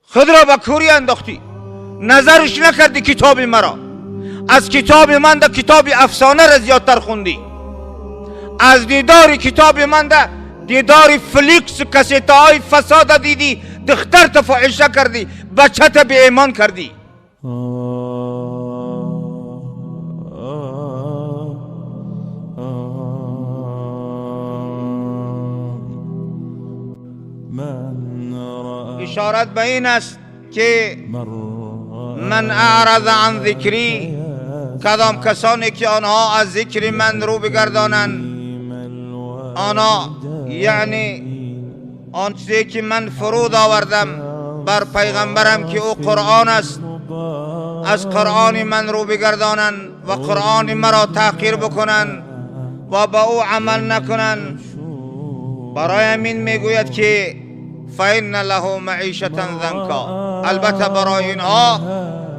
خود را به کوری انداختی، نظرش نکردی کتاب مرا. از کتاب من ده کتاب افسانه را زیادتر خوندی، از دیدار کتاب من ده دیدار فلیکس کسیته های فساد دیدی، دختر تا فاحشه کردی، بچه تا به ایمان کردی. اشارت به این است که من اعرض عن ذکری، کدام کسانی که آنها از ذکر من رو بگردانند، آنها یعنی آن چیزی که من فرود آوردم بر پیغمبرم که او قرآن است، از قرآن من رو بگردانند و قرآن مرا تحقیر بکنند و با او عمل نکنند، برای همین میگوید که فإن له معیشة ضنکا، البته برای اینها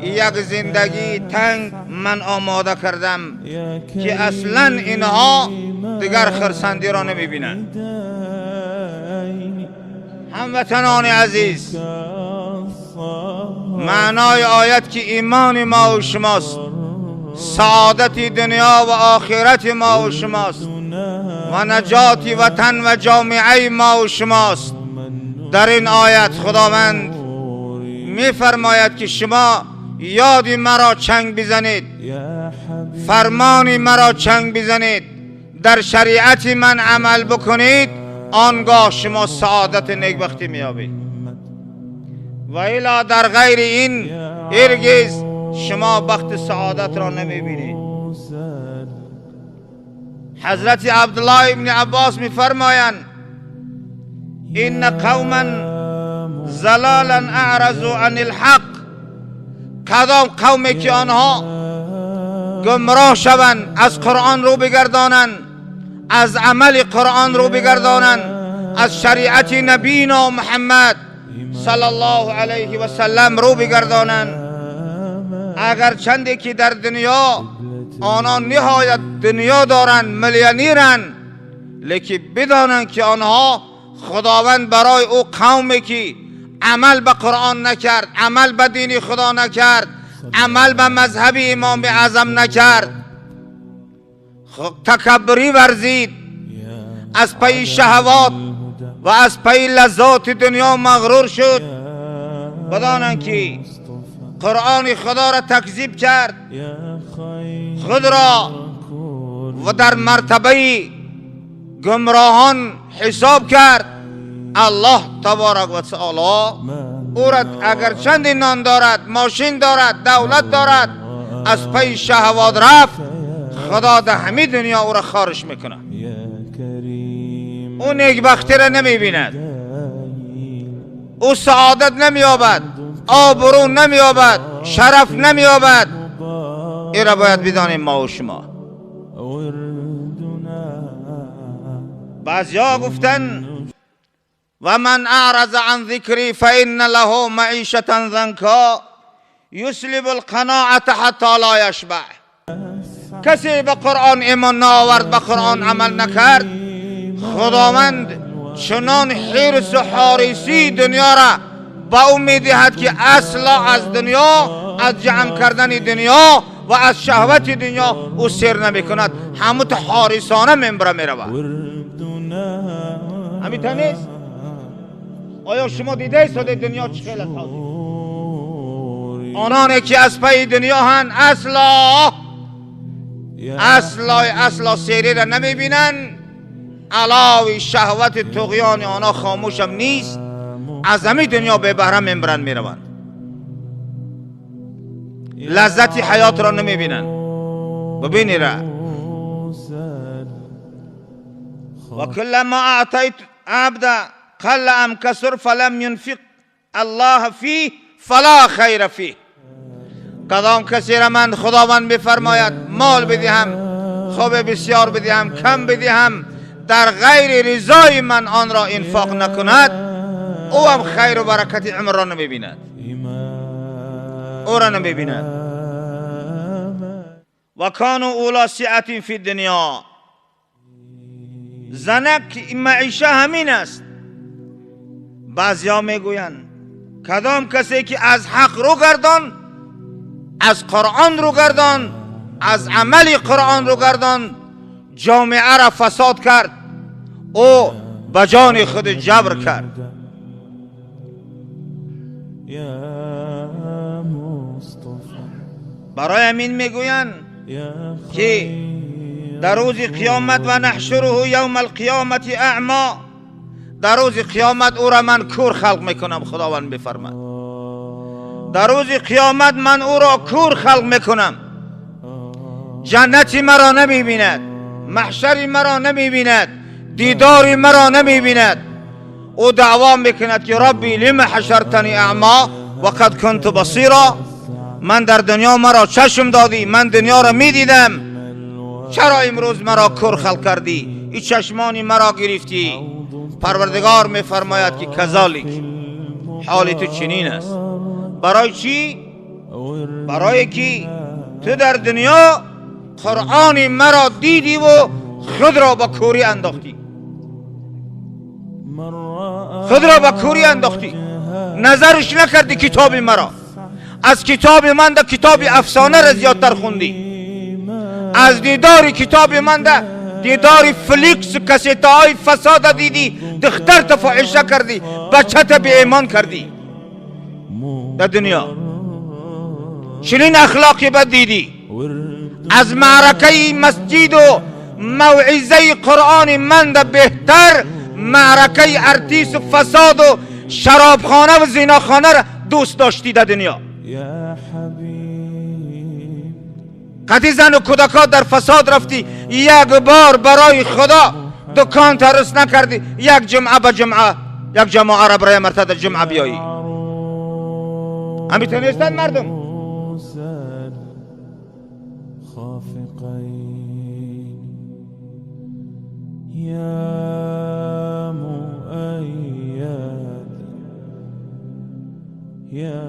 یک زندگی تنگ من آماده کردم که اصلا اینها دیگر خرسندی را نمیبینند. هموطنان عزیز، معنای آیت که ایمان ما و شماست، سعادت دنیا و آخرت ما و شماست و نجات وطن و جامعه ما و شماست. در این آیت خداوند میفرماید که شما یاد مرا چنگ بزنید، فرمان مرا چنگ بزنید، در شریعت من عمل بکنید، آنگاه شما سعادت نیکبختی میابید، و الا در غیر این هرگز شما بخت سعادت را نمیبینید. حضرت عبدالله ابن عباس میفرمایند این قوما ضلالا اعرضوا عن الحق، کدام قومی که آنها گمراه شوند، از قرآن رو بگردانند، از عمل قرآن رو بگردانند، از شریعت نبینا محمد صلی الله علیه و سلم رو بگردانند، اگر چندی که در دنیا آنها نهایت دنیا دارند، میلیونیرند، لیکن بدانند که آنها خداوند برای او قومی که عمل به قرآن نکرد، عمل به دین خدا نکرد، عمل به مذهب امام اعظم نکرد، تکبری ورزید، از پی شهوات و از پی لذات دنیا مغرور شد، بدانند که قرآن خدا را تکذیب کرد، خود را و در مرتبه گمراهان حساب کرد. الله تبارک و تعالی او را اگر چند نان دارد، ماشین دارد، دولت دارد، از پی شهوات رفت، خدا در همه دنیا او را خارج میکنه، او نیکبختی را نمیبیند، او سعادت نمییابد، آبرو نمییابد، شرف نمییابد. این را باید بدانیم ما و شما. بعضیا گفتن و من اعرض عن ذکری فإن له معیشة ضنکا یسلب القناعة حتی لا یشبع. کسی به قرآن ایمان نآورد، به قرآن عمل نکرد، خداوند چنان حرص و حاریصی دنیا را با او میدهد که اصلا از دنیا، از جمع کردن دنیا و از شهوت دنیا او سیر نمی کند، همون حاریصانه منبره می رود. همین نیست؟ آیا شما دیده ایست دنیا چه خیلی تازه؟ آنانی که از پی دنیا هن اصلا سیری را نمی بینن، علاوه شهوت طغیان آنها خاموش هم نیست، از همین دنیا به بهره منبرن می روند، لذت حیات را نمی بینن. ببینی را و کلما اعطیت عبدا قل ام کسر فلم ينفق الله فيه فلا خیر فيه. کدام کسی را من خداوند بفرماید مال بدهم، خوب بسیار بدهم، کم بدهم، در غیر رضای من آن را انفاق نکند، او هم خیر و برکت عمر را نمیبیند، او را نمیبیند. و کانوا اولی سعة فی الدنیا، زنک معیشه همین است. بعضیا میگویند کدام کسی که از حق رو گردان، از قرآن رو گردان، از عمل قرآن رو گردان، جامعه را فساد کرد، او به جان خود جبر کرد. برای همین میگویند که در روز قیامت و نحشره یوم القیامت اعما، در روز قیامت او را من کور خلق میکنم. خداوند بفرماد در روز قیامت من او را کور خلق میکنم، جنتی مرا نمیبیند، محشری مرا نمیبیند، دیداری مرا نمیبیند. او دعوا میکند که ربی لم حشرتنی اعما و قد کنت بصیرا، من در دنیا مرا چشم دادی، من دنیا را میدیدم، چرا امروز مرا کور خلق کردی، این چشمانی مرا گرفتی؟ پروردگار میفرماید که کذالک، حال تو چنین است. برای چی؟ برای که تو در دنیا قرآن مرا دیدی و خود را به کوری انداختی، خود را به کوری انداختی، نظرش نکردی کتاب مرا. از کتاب من ده کتاب افسانه را زیادتر خوندی، از دیدار کتاب من ده دیدار فلیکس و کسیته های فساد دیدی، دختر تفاحشه کردی، بچه تا بی ایمان کردی. در دنیا چنین اخلاقی بد دیدی. از معرکه مسجد و موعظه قرآن من ده بهتر معرکه ارتیس و فساد و شرابخانه و زیناخانه را دوست داشتی در دنیا. قدی زن و کودکات در فساد رفتی، یک بار برای خدا دکان ترس نکردی، یک جمعه به جمعه، یک جمعه را برای مرتد جمعه بیایی. همی تنیستن مردم. یا مؤید یا